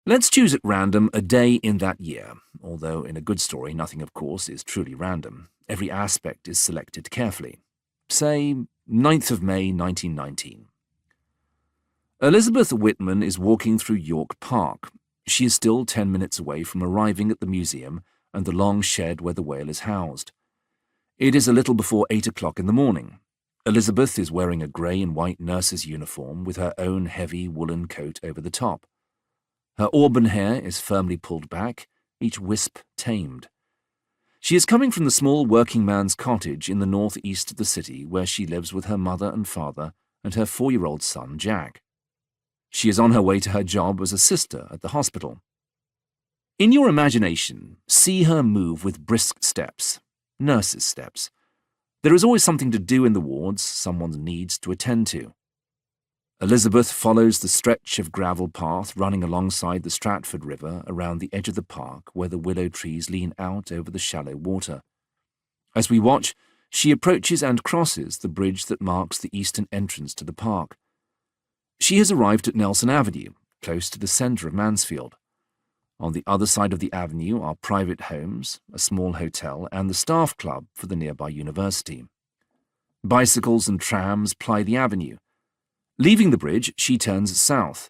Let's choose at random a day in that year, although in a good story nothing, of course, is truly random. Every aspect is selected carefully. Say, 9th of May, 1919. Elizabeth Whitman is walking through York Park. She is still 10 minutes away from arriving at the museum and the long shed where the whale is housed. It is a little before 8 o'clock in the morning. Elizabeth is wearing a grey and white nurse's uniform with her own heavy woolen coat over the top. Her auburn hair is firmly pulled back, each wisp tamed. She is coming from the small working man's cottage in the northeast of the city where she lives with her mother and father and her 4-year-old son, Jack. She is on her way to her job as a sister at the hospital. In your imagination, see her move with brisk steps, nurse's steps. There is always something to do in the wards, someone needs to attend to. Elizabeth follows the stretch of gravel path running alongside the Stratford River around the edge of the park where the willow trees lean out over the shallow water. As we watch, she approaches and crosses the bridge that marks the eastern entrance to the park. She has arrived at Nelson Avenue, close to the centre of Mansfield. On the other side of the avenue are private homes, a small hotel, and the staff club for the nearby university. Bicycles and trams ply the avenue. Leaving the bridge, she turns south.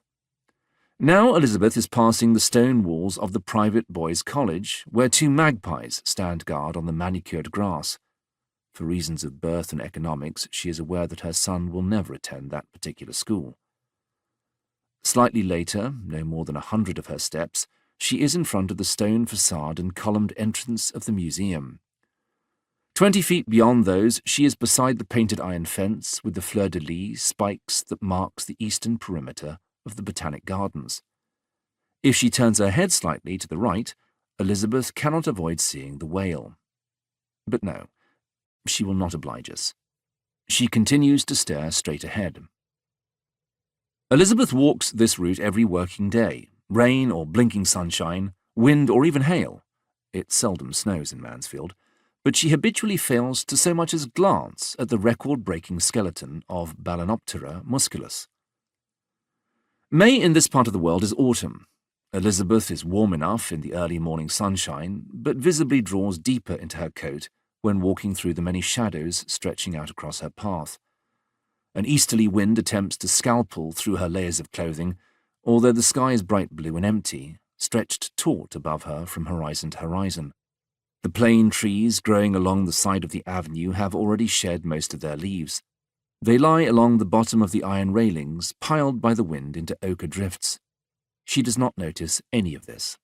Now Elizabeth is passing the stone walls of the private boys' college, where 2 magpies stand guard on the manicured grass. For reasons of birth and economics, she is aware that her son will never attend that particular school. Slightly later, no more than 100 of her steps, she is in front of the stone facade and columned entrance of the museum. 20 feet beyond those, she is beside the painted iron fence with the fleur-de-lis spikes that marks the eastern perimeter of the Botanic Gardens. If she turns her head slightly to the right, Elizabeth cannot avoid seeing the whale. But no, she will not oblige us. She continues to stare straight ahead. Elizabeth walks this route every working day, rain or blinking sunshine, wind or even hail. It seldom snows in Mansfield, but she habitually fails to so much as glance at the record-breaking skeleton of Balloonoptera musculus. May in this part of the world is autumn. Elizabeth is warm enough in the early morning sunshine, but visibly draws deeper into her coat when walking through the many shadows stretching out across her path. An easterly wind attempts to scalpel through her layers of clothing, although the sky is bright blue and empty, stretched taut above her from horizon to horizon. The plane trees growing along the side of the avenue have already shed most of their leaves. They lie along the bottom of the iron railings, piled by the wind into ochre drifts. She does not notice any of this.